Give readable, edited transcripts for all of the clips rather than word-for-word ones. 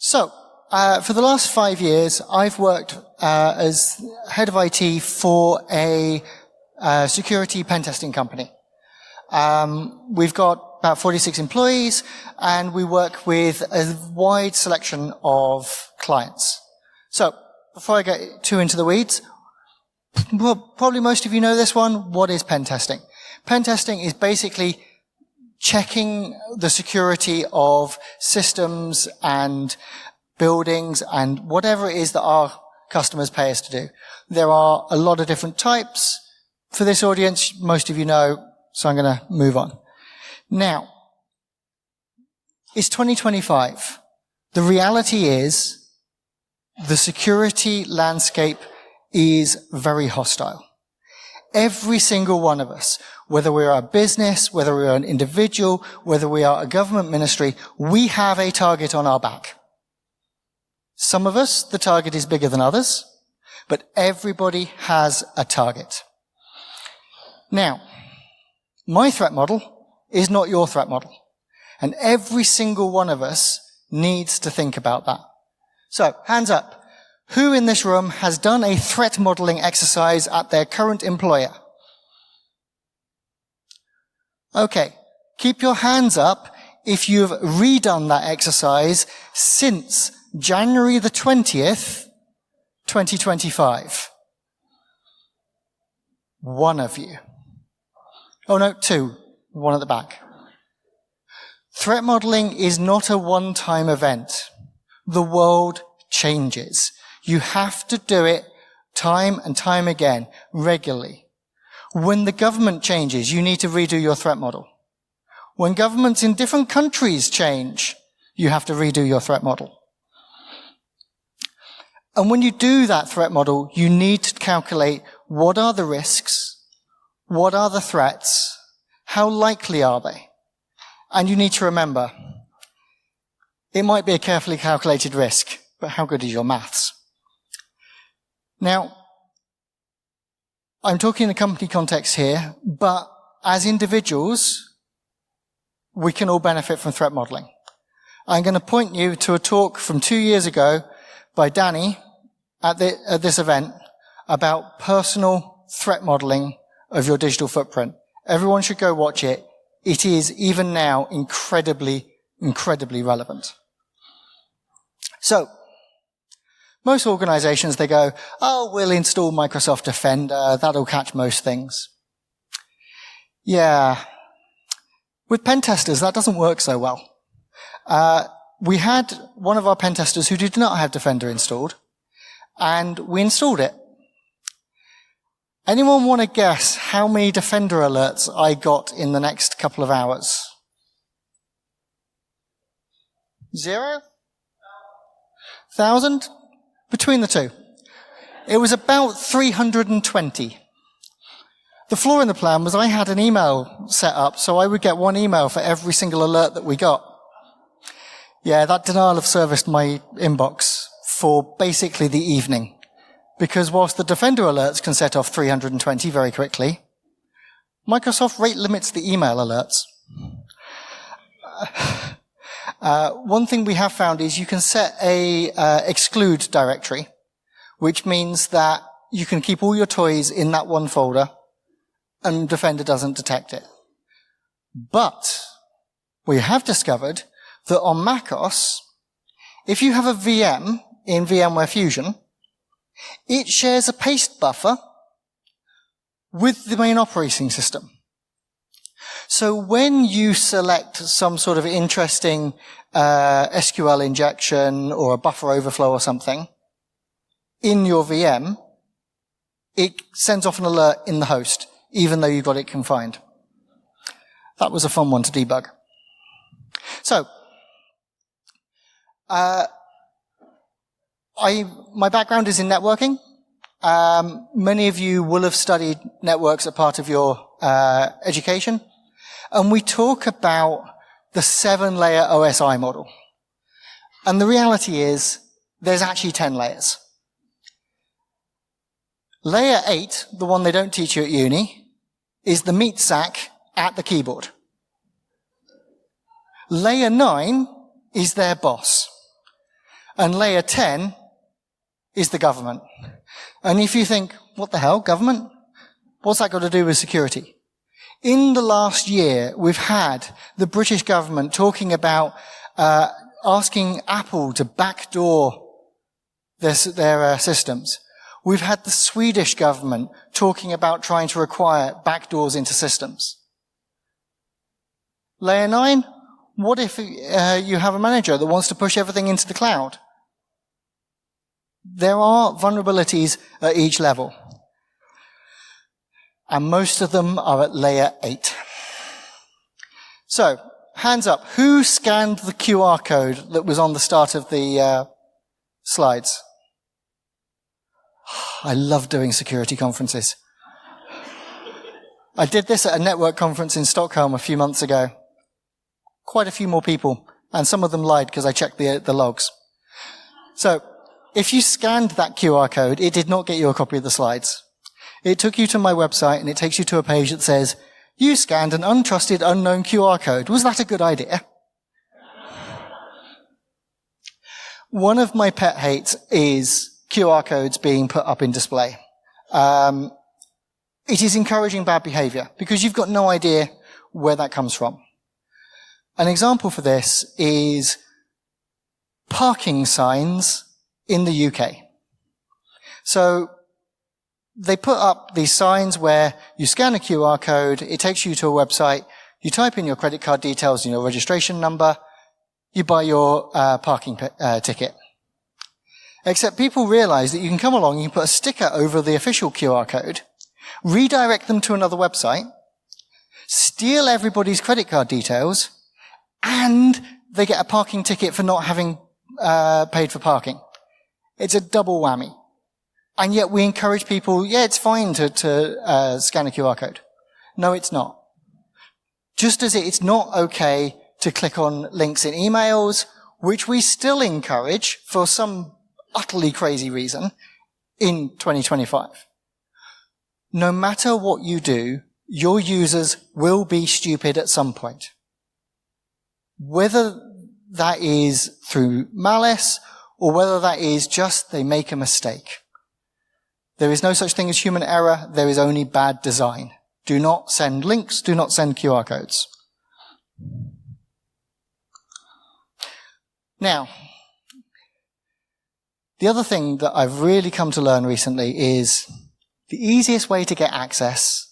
So, for the last 5 years, I've worked as head of IT for a security pentesting company. We've got about 46 employees, and we work with a wide selection of clients. So, before I get too into the weeds, probably most of you know this one. What is pentesting? Pentesting is basically checking the security of systems and buildings and whatever it is that our customers pay us to do. There are a lot of different types. For this audience, most of you know, so I'm going to move on. Now, it's 2025. The reality is the security landscape is very hostile. Every single one of us, whether we are a business, whether we are an individual, whether we are a government ministry, we have a target on our back. Some of us, the target is bigger than others, but everybody has a target. Now, my threat model is not your threat model, and every single one of us needs to think about that. So, hands up. Who in this room has done a threat modeling exercise at their current employer? Okay. Keep your hands up if you've redone that exercise since January the 20th, 2025. One of you. Oh no, two. One at the back. Threat modeling is not a one-time event. The world changes. You have to do it time and time again, regularly. When the government changes, you need to redo your threat model. When governments in different countries change, you have to redo your threat model. And when you do that threat model, you need to calculate what are the risks, what are the threats, how likely are they? And you need to remember, it might be a carefully calculated risk, but how good is your maths? Now, I'm talking in a company context here, but as individuals, we can all benefit from threat modeling. I'm going to point you to a talk from 2 years ago by Danny at this event about personal threat modeling of your digital footprint. Everyone should go watch it. It is, even now, incredibly relevant. So, most organizations, they go, oh, we'll install Microsoft Defender, that'll catch most things. Yeah. With pentesters, that doesn't work so well. We had one of our pentesters who did not have Defender installed, and we installed it. Anyone want to guess how many Defender alerts I got in the next couple of hours? 0? 1,000? Between the two. It was about 320. The flaw in the plan was I had an email set up, so I would get one email for every single alert that we got. Yeah, that denial of service my inbox for basically the evening. Because whilst the Defender alerts can set off 320 very quickly, Microsoft rate limits the email alerts. One thing we have found is you can set a exclude directory, which means that you can keep all your toys in that one folder and Defender doesn't detect it. But we have discovered that on macOS, if you have a VM in VMware Fusion, it shares a paste buffer with the main operating system. So when you select some sort of interesting SQL injection or a buffer overflow or something in your VM, it sends off an alert in the host, even though you got it confined. That was a fun one to debug. So, my background is in networking. Many of you will have studied networks as part of your education. And we talk about the 7-layer OSI model. And the reality is, there's actually 10 layers. Layer 8, the one they don't teach you at uni, is the meat sack at the keyboard. Layer 9 is their boss. And layer 10 is the government. And if you think, what the hell, government? What's that got to do with security? In the last year, we've had the British government talking about asking Apple to backdoor their systems. We've had the Swedish government talking about trying to require backdoors into systems. Layer 9, what if you have a manager that wants to push everything into the cloud? There are vulnerabilities at each level. And most of them are at layer 8. So, hands up. Who scanned the QR code that was on the start of the slides? I love doing security conferences. I did this at a network conference in Stockholm a few months ago. Quite a few more people, and some of them lied because I checked the logs. So, if you scanned that QR code, it did not get you a copy of the slides. It took you to my website, and it takes you to a page that says, you scanned an untrusted, unknown QR code. Was that a good idea? One of my pet hates is QR codes being put up in display. It is encouraging bad behavior, because you've got no idea where that comes from. An example for this is parking signs in the UK. So, they put up these signs where you scan a QR code, it takes you to a website, you type in your credit card details and your registration number, you buy your parking ticket. Except people realize that you can come along, you can put a sticker over the official QR code, redirect them to another website, steal everybody's credit card details, and they get a parking ticket for not having paid for parking. It's a double whammy. And yet we encourage people, yeah, it's fine to scan a QR code. No, it's not. Just as it's not okay to click on links in emails, which we still encourage for some utterly crazy reason in 2025. No matter what you do, your users will be stupid at some point. Whether that is through malice or whether that is just they make a mistake. There is no such thing as human error. There is only bad design. Do not send links. Do not send QR codes. Now, the other thing that I've really come to learn recently is the easiest way to get access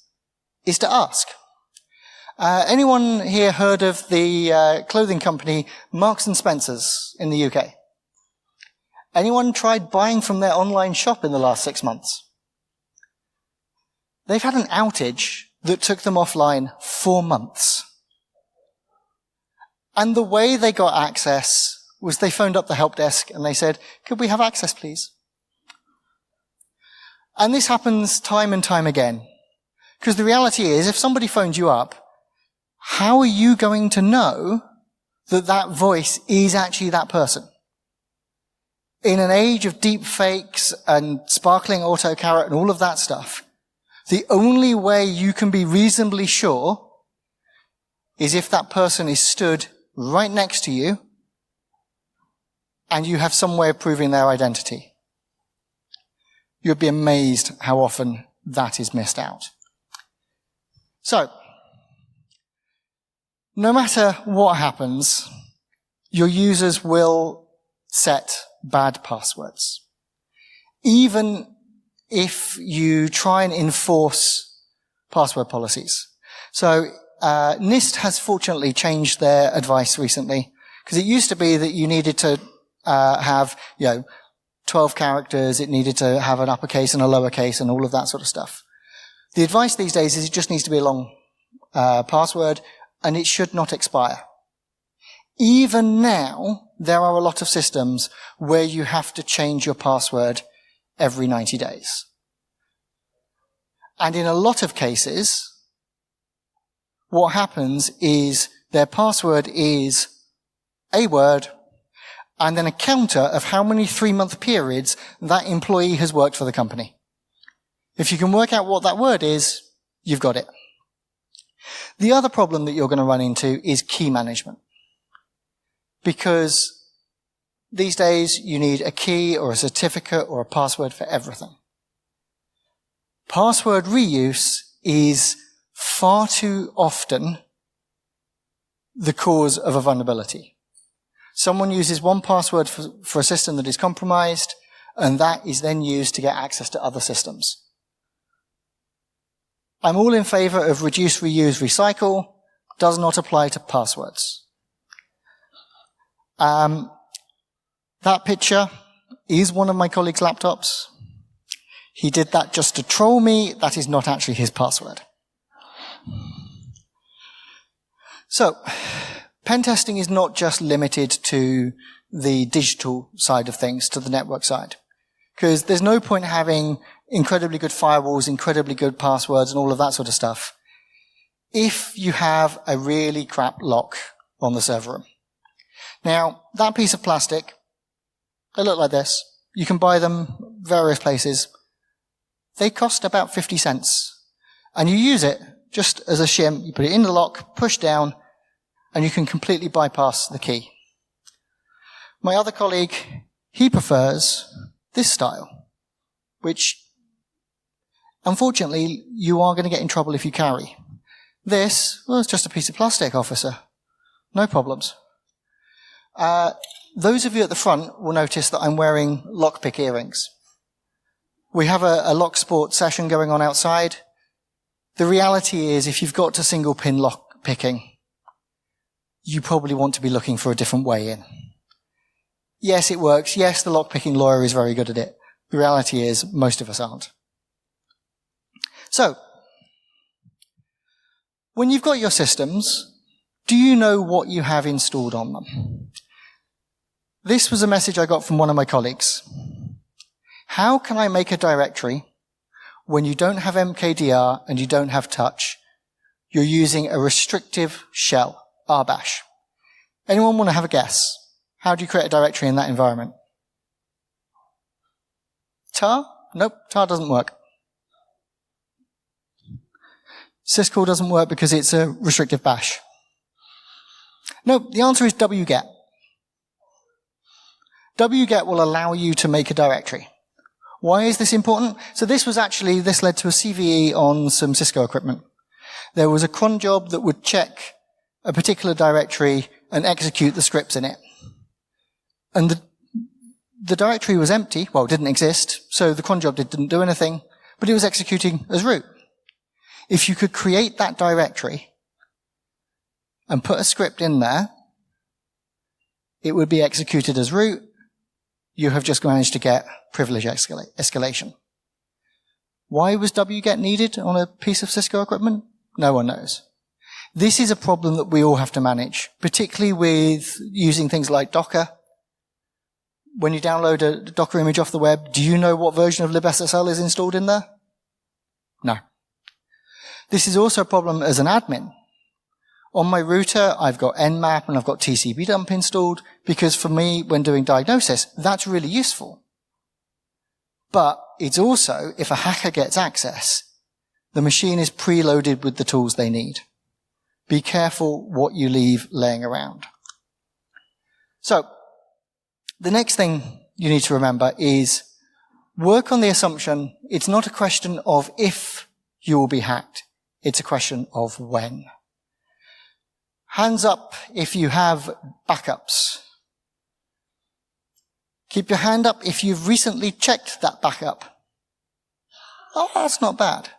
is to ask. Anyone here heard of the clothing company Marks and Spencer's in the UK? Anyone tried buying from their online shop in the last 6 months? They've had an outage that took them offline 4 months. And the way they got access was they phoned up the help desk and they said, could we have access, please? And this happens time and time again. Because the reality is, if somebody phones you up, how are you going to know that that voice is actually that person? In an age of deep fakes and sparkling autocorrect and all of that stuff, the only way you can be reasonably sure is if that person is stood right next to you and you have some way of proving their identity. You'd be amazed how often that is missed out. So, no matter what happens, your users will set bad passwords. Even if you try and enforce password policies. So, NIST has fortunately changed their advice recently, because it used to be that you needed to have, 12 characters, it needed to have an uppercase and a lowercase and all of that sort of stuff. The advice these days is it just needs to be a long password, and it should not expire. Even now, there are a lot of systems where you have to change your password every 90 days. And in a lot of cases, what happens is their password is a word and then a counter of how many 3-month periods that employee has worked for the company. If you can work out what that word is, you've got it. The other problem that you're going to run into is key management. Because These days, you need a key or a certificate or a password for everything. Password reuse is far too often the cause of a vulnerability. Someone uses one password for a system that is compromised, and that is then used to get access to other systems. I'm all in favor of reduce, reuse, recycle. Does not apply to passwords. That picture is one of my colleague's laptops. He did that just to troll me. That is not actually his password. So, pen testing is not just limited to the digital side of things, to the network side. Because there's no point having incredibly good firewalls, incredibly good passwords, and all of that sort of stuff if you have a really crap lock on the server room. Now, that piece of plastic, they look like this. You can buy them various places. They cost about 50 cents. And you use it just as a shim. You put it in the lock, push down, and you can completely bypass the key. My other colleague, he prefers this style, which, unfortunately, you are going to get in trouble if you carry. This, well, it's just a piece of plastic, officer. No problems. Those of you at the front will notice that I'm wearing lockpick earrings. We have a lock sport session going on outside. The reality is, if you've got to single pin lock picking, you probably want to be looking for a different way in. Yes, it works. Yes, the lockpicking lawyer is very good at it. The reality is, most of us aren't. So, when you've got your systems, do you know what you have installed on them? This was a message I got from one of my colleagues. How can I make a directory when you don't have mkdir and you don't have touch? You're using a restrictive shell, rbash. Anyone want to have a guess? How do you create a directory in that environment? tar? Nope, tar doesn't work. Syscall doesn't work because it's a restrictive bash. No, the answer is wget. Wget will allow you to make a directory. Why is this important? So this led to a CVE on some Cisco equipment. There was a cron job that would check a particular directory and execute the scripts in it. And the directory was empty, well, it didn't exist, so the cron job didn't do anything, but it was executing as root. If you could create that directory and put a script in there, it would be executed as root. You have just managed to get privilege escalation. Why was wget needed on a piece of Cisco equipment? No one knows. This is a problem that we all have to manage, particularly with using things like Docker. When you download a Docker image off the web, do you know what version of libSSL is installed in there? No. This is also a problem as an admin. On my router, I've got nmap and I've got tcbdump installed because for me, when doing diagnosis, that's really useful. But it's also, if a hacker gets access, the machine is preloaded with the tools they need. Be careful what you leave laying around. So, the next thing you need to remember is work on the assumption it's not a question of if you will be hacked, it's a question of when. Hands up if you have backups. Keep your hand up if you've recently checked that backup. Oh, that's not bad.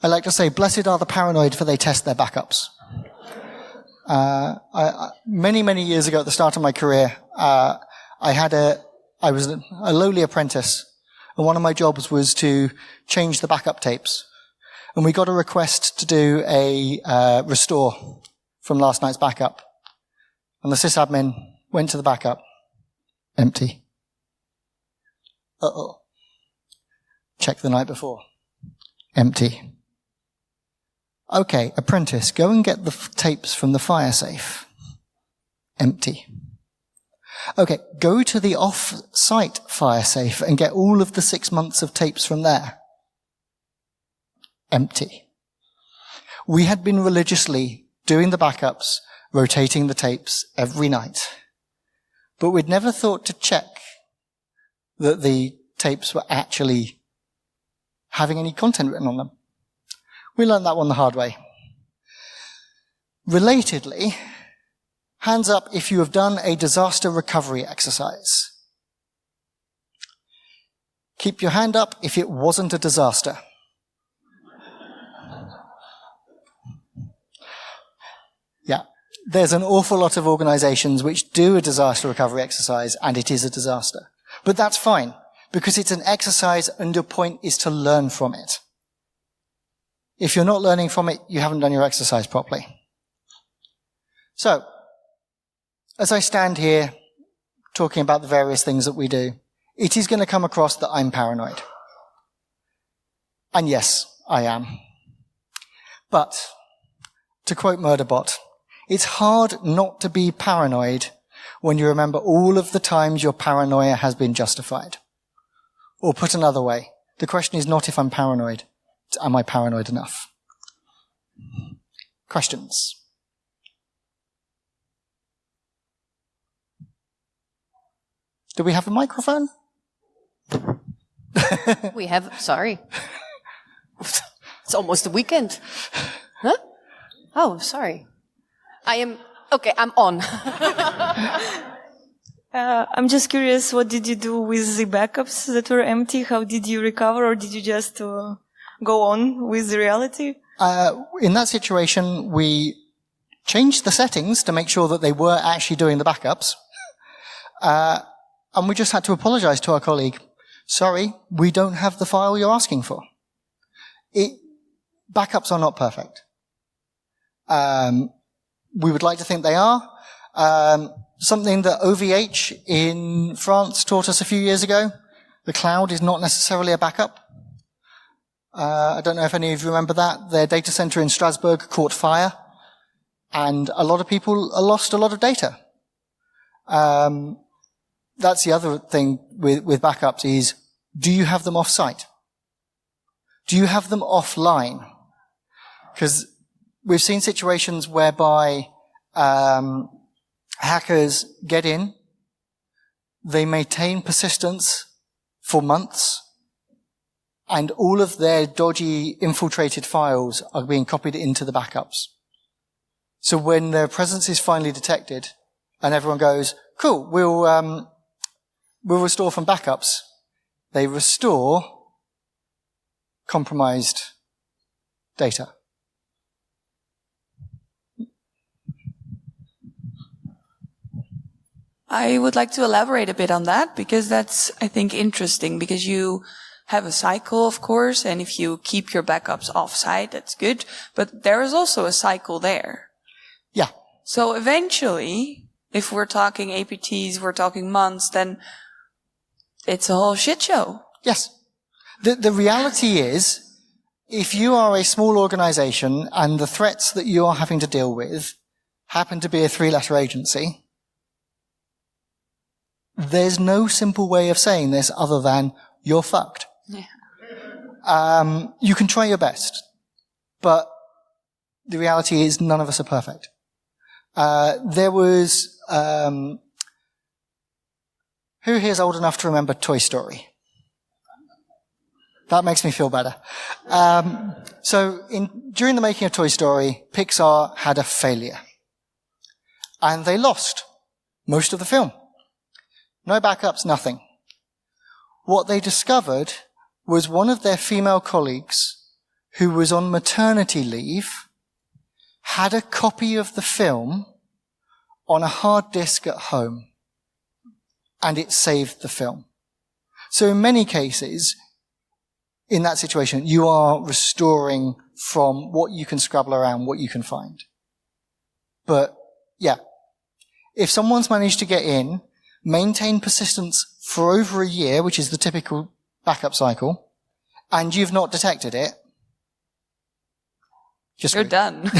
I like to say, blessed are the paranoid, for they test their backups. Many years ago, at the start of my career, I was a lowly apprentice, and one of my jobs was to change the backup tapes. And we got a request to do a restore from last night's backup. And the sysadmin went to the backup. Empty. Uh-oh. Check the night before. Empty. Okay, apprentice, go and get the tapes from the fire safe. Empty. Okay, go to the off-site fire safe and get all of the 6 months of tapes from there. Empty. We had been religiously doing the backups, rotating the tapes every night. but we'd never thought to check that the tapes were actually having any content written on them. We learned that one the hard way. Relatedly, hands up if you have done a disaster recovery exercise. Keep your hand up if it wasn't a disaster. Yeah, there's an awful lot of organizations which do a disaster recovery exercise, and it is a disaster. But that's fine, because it's an exercise and your point is to learn from it. If you're not learning from it, you haven't done your exercise properly. So, as I stand here talking about the various things that we do, it is going to come across that I'm paranoid. And yes, I am. But, to quote Murderbot, it's hard not to be paranoid when you remember all of the times your paranoia has been justified. Or put another way, the question is not if I'm paranoid, it's am I paranoid enough? Questions? Do we have a microphone? We have, sorry. It's almost the weekend. Huh? Oh, sorry. Okay, I'm on. I'm just curious, what did you do with the backups that were empty? How did you recover, or did you just go on with the reality? In that situation, we changed the settings to make sure that they were actually doing the backups. And we just had to apologize to our colleague. Sorry, we don't have the file you're asking for. Backups are not perfect. We would like to think they are. Something that OVH in France taught us a few years ago, the cloud is not necessarily a backup. I don't know if any of you remember that. Their data center in Strasbourg caught fire, and a lot of people lost a lot of data. That's the other thing with backups is, do you have them off-site? Do you have them offline? Because we've seen situations whereby hackers get in, they maintain persistence for months, and all of their dodgy infiltrated files are being copied into the backups. So when their presence is finally detected, and everyone goes, cool, we'll restore from backups, they restore compromised data. I would like to elaborate a bit on that, because that's, I think, interesting, because you have a cycle, of course, and if you keep your backups off-site, that's good, but there is also a cycle there. Yeah. So eventually, if we're talking APTs, we're talking months, then it's a whole shit show. Yes. The reality is, if you are a small organization and the threats that you are having to deal with happen to be a 3-letter agency, there's no simple way of saying this other than you're fucked. Yeah. You can try your best, but the reality is none of us are perfect. There was, who here is old enough to remember Toy Story? That makes me feel better. During the making of Toy Story, Pixar had a failure. And they lost most of the film. No backups, nothing. What they discovered was one of their female colleagues, who was on maternity leave, had a copy of the film on a hard disk at home, and it saved the film. So in many cases, in that situation, you are restoring from what you can scrabble around, what you can find. But, yeah, if someone's managed to get in, maintain persistence for over a year, which is the typical backup cycle, and you've not detected it, just you're done.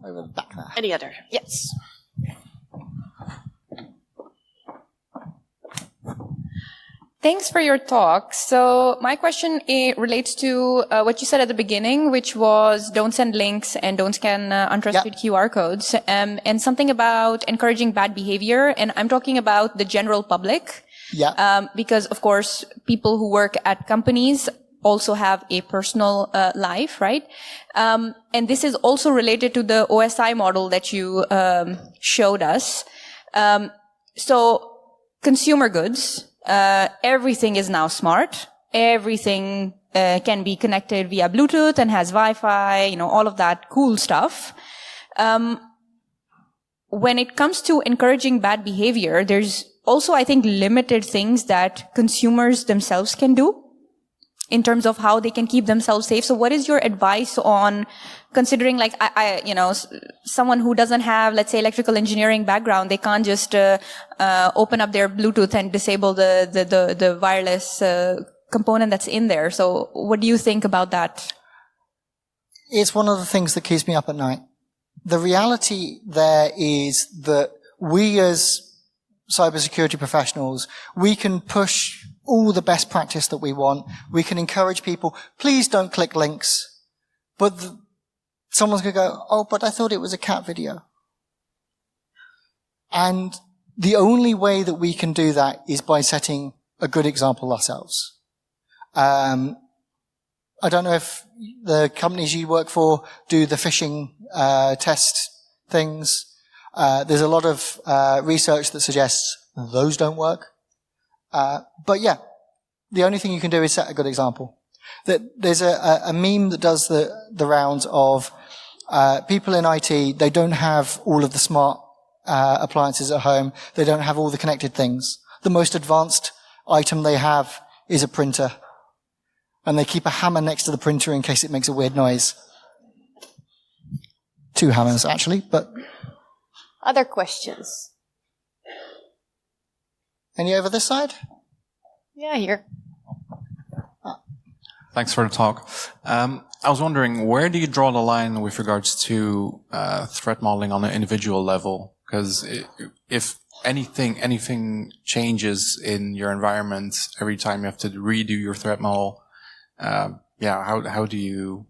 Over the back there. Any other? Yes. Thanks for your talk. So my question relates to what you said at the beginning, which was don't send links and don't scan untrusted QR codes, and something about encouraging bad behavior. And I'm talking about the general public. Yeah. Because of course, people who work at companies also have a personal life, right? And this is also related to the OSI model that you showed us. So consumer goods. Everything is now smart. Everything can be connected via Bluetooth and has Wi-Fi, all of that cool stuff. When it comes to encouraging bad behavior, there's also, I think, limited things that consumers themselves can do in terms of how they can keep themselves safe. So what is your advice on considering, like, someone who doesn't have, let's say, electrical engineering background, they can't just open up their Bluetooth and disable the wireless component that's in there. So what do you think about that? It's one of the things that keeps me up at night. The reality there is that we as cybersecurity professionals, we can push all the best practice that we want. We can encourage people, please don't click links. But someone's going to go, oh, but I thought it was a cat video. And the only way that we can do that is by setting a good example ourselves. I don't know if the companies you work for do the phishing test things. There's a lot of research that suggests those don't work. But yeah, the only thing you can do is set a good example. There's a meme that does the rounds of people in IT, they don't have all of the smart appliances at home. They don't have all the connected things. The most advanced item they have is a printer. And they keep a hammer next to the printer in case it makes a weird noise. 2 hammers, actually, but... Other questions? Any over this side? Yeah, here. Thanks for the talk. I was wondering, where do you draw the line with regards to threat modeling on an individual level? Because if anything changes in your environment every time you have to redo your threat model, how do you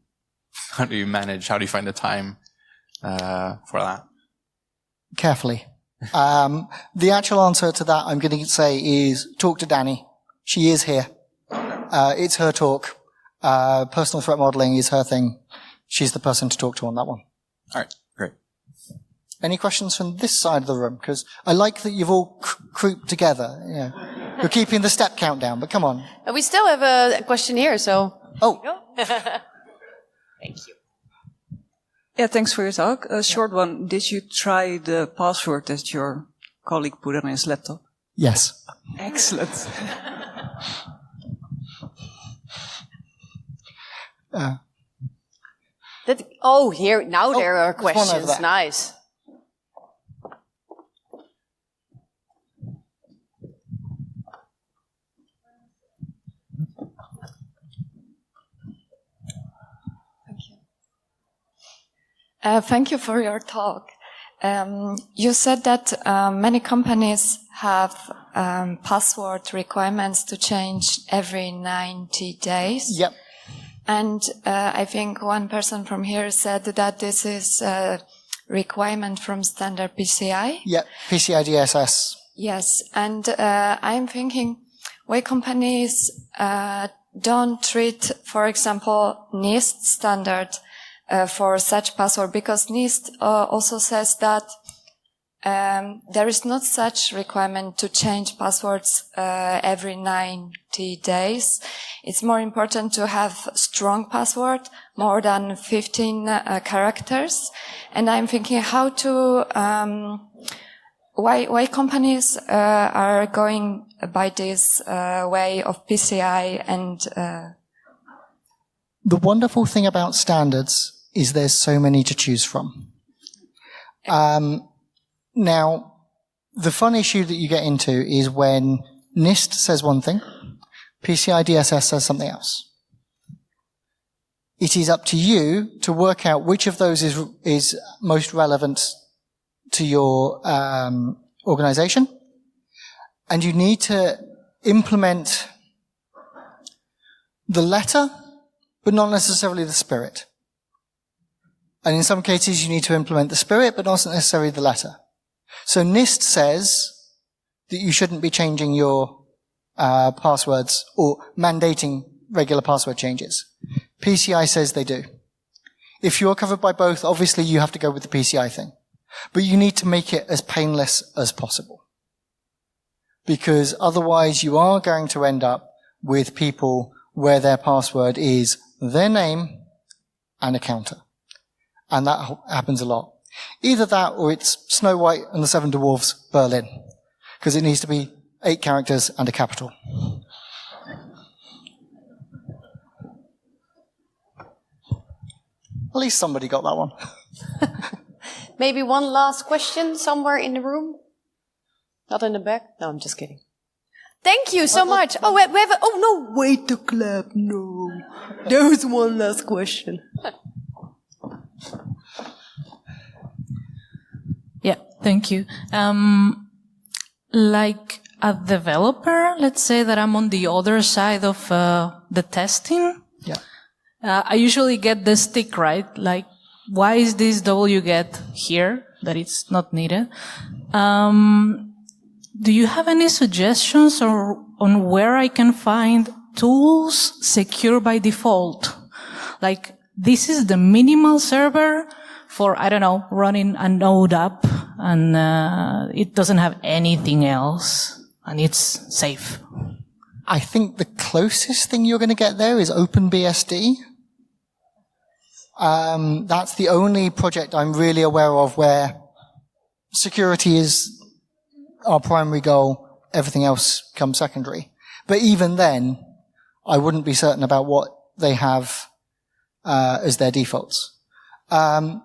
manage? How do you find the time for that? Carefully. The actual answer to that I'm going to say is talk to Danny. She is here. It's her talk. Personal threat modeling is her thing. She's the person to talk to on that one. All right, great. Any questions from this side of the room? Because I like that you've all grouped together. Yeah. You're keeping the step count down, but come on. We still have a question here, so. Oh. Thank you. Yeah, thanks for your talk. A short one. Did you try the password that your colleague put on his laptop? Yes. Excellent. Here, now there are there's one over questions. there. Nice. Thank you for your talk. You said that many companies have password requirements to change every 90 days. Yep. And I think one person from here said that this is a requirement from standard PCI. Yep. PCI DSS. Yes. And I'm thinking why companies don't treat, for example, NIST standard for such password, because NIST also says that there is not such requirement to change passwords every 90 days. It's more important to have strong password, more than 15 characters. And I'm thinking how to why companies are going by this way of PCI and The wonderful thing about standards is there's so many to choose from. Now, the fun issue that you get into is when NIST says one thing, PCI DSS says something else. It is up to you to work out which of those is most relevant to your organization, and you need to implement the letter, but not necessarily the spirit. And in some cases, you need to implement the spirit, but not necessarily the letter. So NIST says that you shouldn't be changing your passwords or mandating regular password changes. PCI says they do. If you're covered by both, obviously you have to go with the PCI thing. But you need to make it as painless as possible. Because otherwise you are going to end up with people where their password is their name and a counter. And that happens a lot. Either that or it's Snow White and the Seven Dwarfs, Berlin. Because it needs to be 8 characters and a capital. At least somebody got that one. Maybe one last question somewhere in the room? Not in the back? No, I'm just kidding. Thank you so much. Oh, we have oh no, wait to clap. No. There's one last question. Yeah, thank you. Like a developer, let's say that I'm on the other side of the testing. Yeah. I usually get the stick, right? Like, why is this wget here that it's not needed? Do you have any suggestions on where I can find tools secure by default? Like, this is the minimal server for, I don't know, running a Node app, and it doesn't have anything else, and it's safe. I think the closest thing you're going to get there is OpenBSD. That's the only project I'm really aware of where security is our primary goal, everything else comes secondary. But even then, I wouldn't be certain about what they have as their defaults. And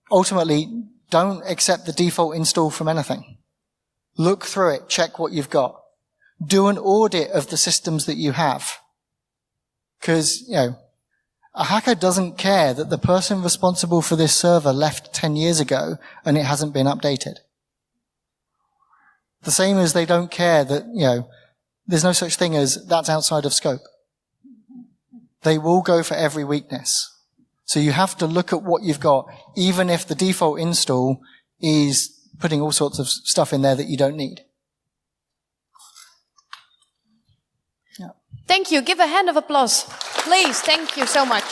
ultimately, don't accept the default install from anything. Look through it, check what you've got. Do an audit of the systems that you have. Because, a hacker doesn't care that the person responsible for this server left 10 years ago and it hasn't been updated. The same as they don't care that, there's no such thing as that's outside of scope. They will go for every weakness. So you have to look at what you've got, even if the default install is putting all sorts of stuff in there that you don't need. Thank you. Give a hand of applause. Please. Thank you so much.